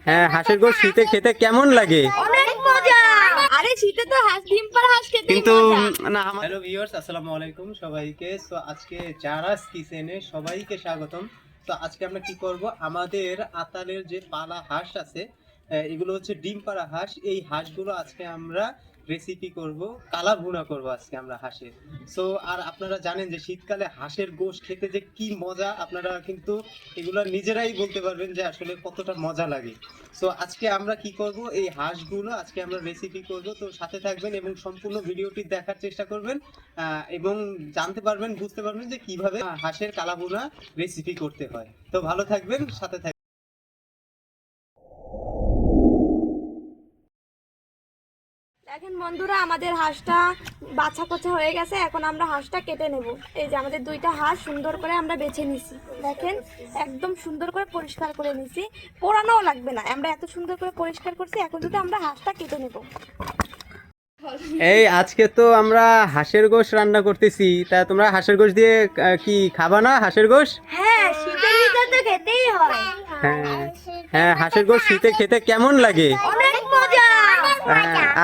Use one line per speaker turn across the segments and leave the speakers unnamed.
হ্যাঁ, হাঁসের গোশ শীতে খেতে কেমন লাগে?
অনেক মজা। আরে শীতে তো হাঁস ডিম পাড়া হাঁস খেতে
কিন্তু
মজা।
হ্যালো ভিউয়ার্স, আসসালামু আলাইকুম সবাইকে। সো আজকে জারাস কিচেনে সবাইকে স্বাগতম। তো আজকে আমরা কি করব, আমাদের আতালের যে পালা হাঁস আছে, এগুলো হচ্ছে ডিম পাড়া হাঁস। এই হাঁসগুলো আজকে আমরা রেসিপি করব, কালা ভুনা করব আজকে আমরা হাঁসের। সো আর আপনারা জানেন যে শীতকালে হাঁসের গোশ খেতে যে কি মজা, আপনারা কিন্তু এগুলো নিজেরাই বলতে পারবেন যে আসলে কতটা মজা লাগে। সো আজকে আমরা কি করব, এই হাঁসগুলো আজকে আমরা রেসিপি করব। তো সাথে থাকবেন এবং সম্পূর্ণ ভিডিওটি দেখার চেষ্টা করবেন এবং জানতে পারবেন, বুঝতে পারবেন যে কিভাবে হাঁসের কালাভুনা রেসিপি করতে হয়। তো ভালো থাকবেন, সাথে থাকবেন।
দেখেন বন্ধুরা, আমাদের হাঁসটা বাছা কোচা হয়ে গেছে। এখন আমরা হাঁসটা কেটে নেব। এই যে আমাদের দুইটা হাঁস সুন্দর করে আমরা বেছে নিছি। দেখেন একদম সুন্দর করে পরিষ্কার করে নিছি, পোড়ানোও লাগবে না। আমরা এত সুন্দর করে পরিষ্কার করছি। এখন যদি আমরা হাঁসটা কেটে নেব।
এই আজকে তো আমরা হাঁসের গোশ রান্না করতেছি, তা তোমরা হাঁসের গোশ দিয়ে কি খাবা না? হাঁসের গোশ?
হ্যাঁ, শীতের ভিতরে তো খেতেই হয়।
হ্যাঁ হ্যাঁ, হাঁসের গোশ শীতে খেতে কেমন লাগে?
অনেক মজা।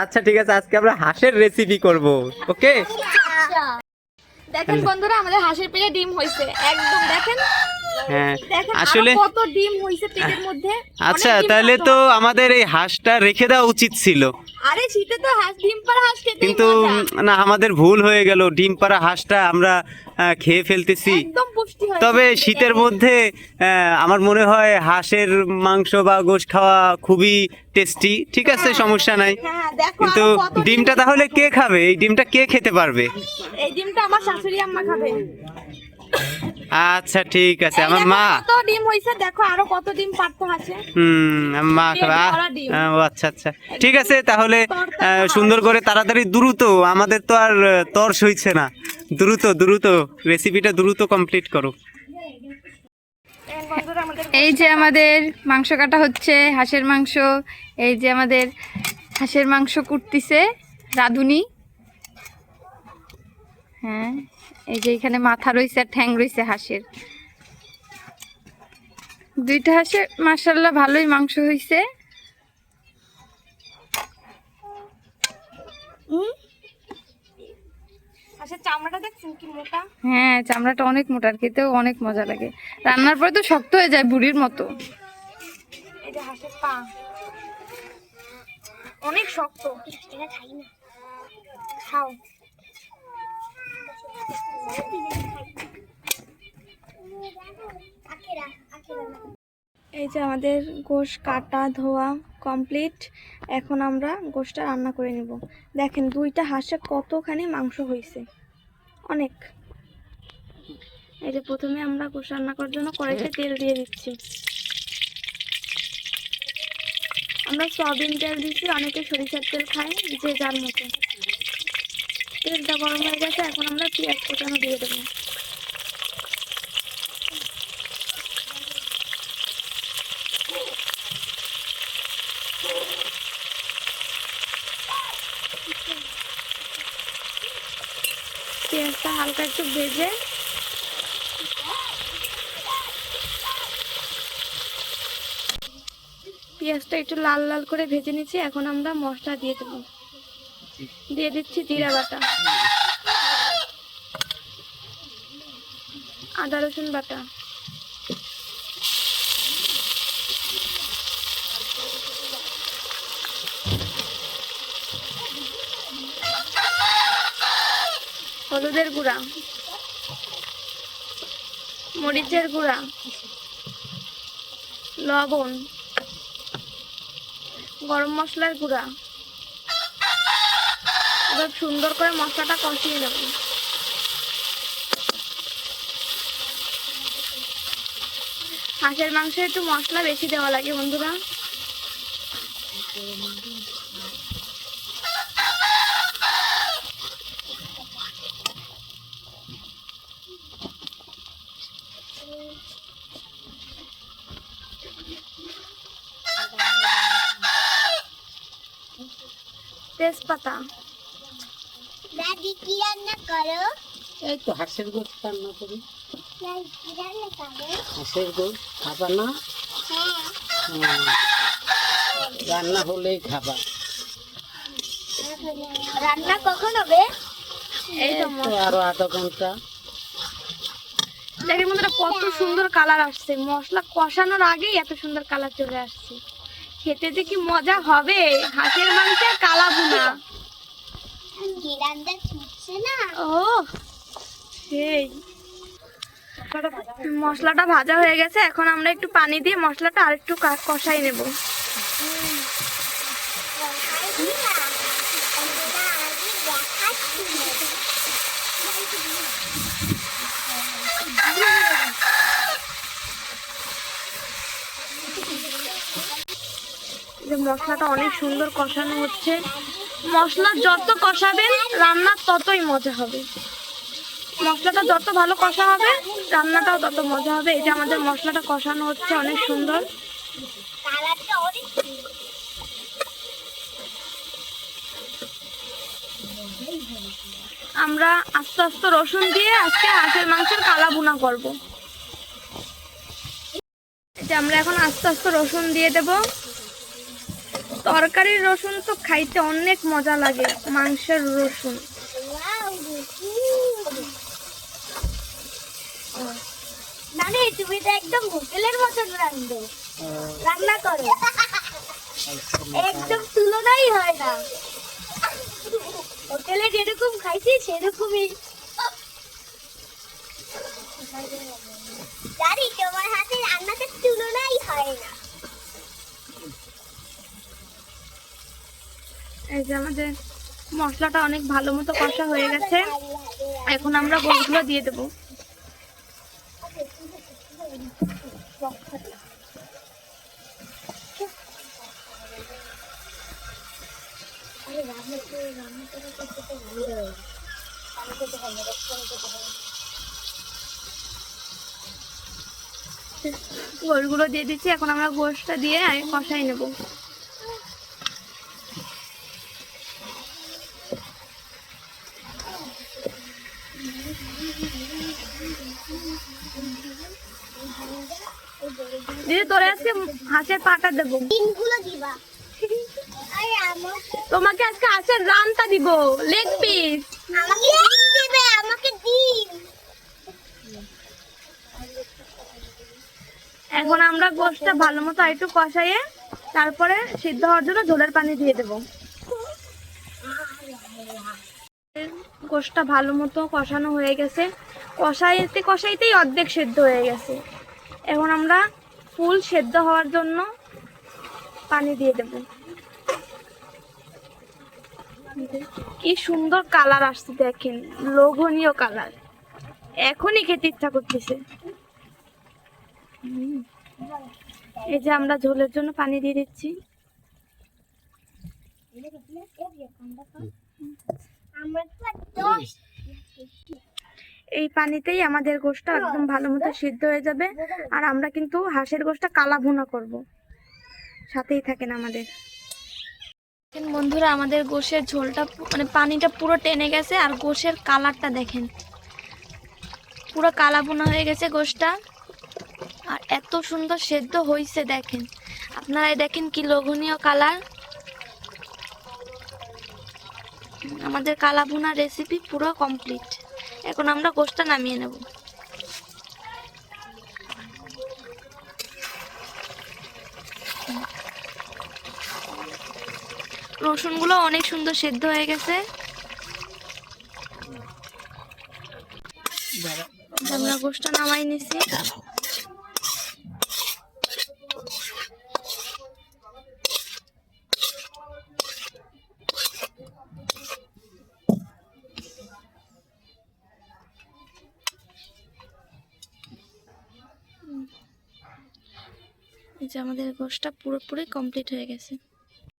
আচ্ছা ঠিক আছে, আজকে আমরা হাঁসের রেসিপি করব। ওকে,
দেখেন বন্ধুরা, আমাদের হাঁসের পেটে ডিম হইছে। একদম দেখেন।
হ্যাঁ
দেখেন
আসলে
আরো কত ডিম হইছে পেটের মধ্যে।
আচ্ছা,
অনেক ডিম
তাহলে
পাড়া।
তো আমাদের এই হাঁসটা রেখে দেওয়া উচিত ছিল,
আরে শীতে তো হাঁস ডিম পাড়া হাঁস খেতেই
কিন্তু
মজা।
না, আমাদের ভুল হয়ে গেল। ডিম পাড়া হাঁসটা আমরা খেয়ে ফেলতেছি।
একদম পুষ্টি হয়।
তবে শীতের মধ্যে আমার মনে হয় হাঁসের মাংস বা গোশ খাওয়া খুবই টেস্টি। ঠিক আছে, সমস্যা নাই।
হ্যাঁ, দেখো
কিন্তু
আরো কত ডিম।
ডিমটা তাহলে কে খাবে? এই ডিমটা কে খেতে পারবে?
এই ডিমটা আমার শাশুড়ি আম্মা খাবে।
আচ্ছা ঠিক আছে,
এই
আমার
দেখো
মা।
কত ডিম হইছে, দেখো আরো কত ডিম পারতে আছে।
আমার মা খাবে।
পেট ভরা ডিম।
ও আচ্ছা আচ্ছা, ঠিক আছে তাহলে। সুন্দর করে তাড়াতাড়ি দ্রুত, আমাদের তো আর তর্স হইছে না। দ্রুত দ্রুত রেসিপিটা দ্রুত কমপ্লিট করো।
দেখেন বন্ধুরা, আমাদের
এই যে আমাদের মাংস কাটা হচ্ছে, হাঁসের মাংস। এই যে আমাদের হাঁসের মাংস কুটতিছে রাঁধুনি। হ্যাঁ, এই যে এখানে মাথা রয়েছে আর ঠ্যাং রয়েছে হাঁসের। দুইটা হাঁসের মাশাআল্লাহ ভালোই মাংস হয়েছে।
হাঁসের চামড়াটা দেখছেন কি মোটা।
হ্যাঁ, চামড়াটা অনেক মোটা, আর খেতেও অনেক মজা লাগে। রান্নার পরে তো শক্ত হয়ে যায় বুড়ির মতো।
এই যে হাঁসের পা অনেক শক্ত। এটা খাই না, খাও। এই যে আমাদের গোশ কাটা ধোয়া কমপ্লিট। এখন আমরা গোশটা রান্না করে নেব। দেখেন দুইটা হাঁসে কতখানি মাংস হয়েছে, অনেক। এই যে প্রথমে আমরা গোশ রান্না করার জন্য কড়াইতে তেল দিয়ে দিচ্ছি। আমরা সয়াবিন তেল দিচ্ছি, অনেকে সরিষার তেল খায়, যে যার মতো। তেলটা গরম হয়ে গেছে, এখন আমরা পেঁয়াজ কুচানো দিয়ে দেবো। পেঁয়াজটা হালকা একটু ভেজে পেঁয়াজটা একটু লাল লাল করে ভেজে নিচ্ছি। এখন আমরা মশলা দিয়ে দেবো। দিয়ে দিচ্ছি জিরা বাটা, আদা রসুন বাটা, হলুদের গুঁড়া, মরিচের গুঁড়া, লবণ, গরম মশলার গুঁড়া। এবার সুন্দর করে মশলাটা কষিয়ে নেব। হাঁসের মাংসে একটু মশলা বেশি দেওয়া লাগে বন্ধুরা। তেজপাতা।
দাদি কি রান্না করো?
এই তো হাঁসের গোশ রান্না করি।
দাদি কি রান্না করো?
হাঁসের গোশ খাবা না?
হ্যাঁ।
রান্না হলেই খাবা।
রান্না কখন হবে?
এই তো
তো আরো আধা ঘন্টা।
দেখেন বন্ধুরা কত সুন্দর কালার আসছে, মশলা কষানোর আগেই এত সুন্দর কালার চলে আসছে। খেতে যে কি মজা হবে, হাঁসের মাংসের কালা ভুনা।
গিরানটা ছুটছে না।
ও সেই মশলাটা ভাজা হয়ে গেছে, এখন আমরা একটু পানি দিয়ে মশলাটা আরেকটু কষাই নেব। যে মশলাটা অনেক সুন্দর কষানো হচ্ছে। মশলা যত কষাবেন রান্নার ততই মজা হবে। মশলাটা যত ভালো কষা হবে রান্নাটাও তত মজা হবে। এই যে আমাদের মশলাটা কষানো হচ্ছে অনেক সুন্দর।
কালারটা অনেক
আমরা আস্তে আস্তে রসুন দিয়ে আজকে হাঁসের মাংসের কালা ভুনা করব। এই যে আমরা এখন আস্তে আস্তে রসুন দিয়ে দেব। তরকারির রসুন তো খাইতে অনেক মজা লাগে, মাংসের রসুন।
মানে তুমি তো একদম হোটেলের মতন রান্না করো, একদম তুলনাই হয় না। হোটেলে যেরকম খাইছি সেরকমই। জানি তোমার হাতে রান্নাতে তুলনাই হয় না।
এই যে আমাদের মশলাটা অনেক ভালো মতো কষা হয়ে গেছে, এখন আমরা গোশগুলো দিয়ে দেবো। গোশগুলো দিয়ে দিচ্ছি, এখন আমরা গোশটা দিয়ে আগে কষাই নেব। দিদি তোরে আজকে হাঁসের পাটা দেবো।
ডিমগুলো দিবা। আরে
তোমাকে আজকে হাঁসের রানটা দিব, লেগ পিস।
আমাকে ডিম দিবে, আমাকে ডিম।
এখন আমরা গোশটা ভালো মতো একটু কষাইয়ে তারপরে সিদ্ধ হওয়ার জন্য ঝোলের পানি দিয়ে দেব। গোশটা ভালো মতো কষানো হয়ে গেছে, কষাইতে কষাইতেই অর্ধেক সেদ্ধ হয়ে গেছে। এখন আমরা ফুল সেদ্ধ হওয়ার জন্য পানি দিয়ে দেব। কি সুন্দর কালার আসছে দেখেন, লোভনীয় কালার, এখনই খেতে ইচ্ছা করতেছে। এই যে আমরা ঝোলের জন্য পানি দিয়ে দিচ্ছি। এই পানিতেই আমাদের গোশটা একদম ভালো মতো সিদ্ধ হয়ে যাবে। আর আমরা কিন্তু হাঁসের গোশটা কালা ভুনা করব, সাথেই থাকেন আমাদের। বন্ধুরা আমাদের গোশের ঝোলটা মানে পানিটা পুরো টেনে গেছে, আর গোশের কালারটা দেখেন, পুরো কালা ভুনা হয়ে গেছে গোশটা। আর এত সুন্দর সেদ্ধ হয়েছে দেখেন, আপনারা দেখেন কি লোভনীয় কালার। আমাদের কালা ভুনা রেসিপি পুরো কমপ্লিট। এখন আমরা গোশটা নামিয়ে নেব। রসুনগুলো অনেক সুন্দর সেদ্ধ হয়ে গেছে। আমরা গোশটা নামাই নিছি। এই যে আমাদের গোশটা পুরোপুরি কমপ্লিট হয়ে গেছে।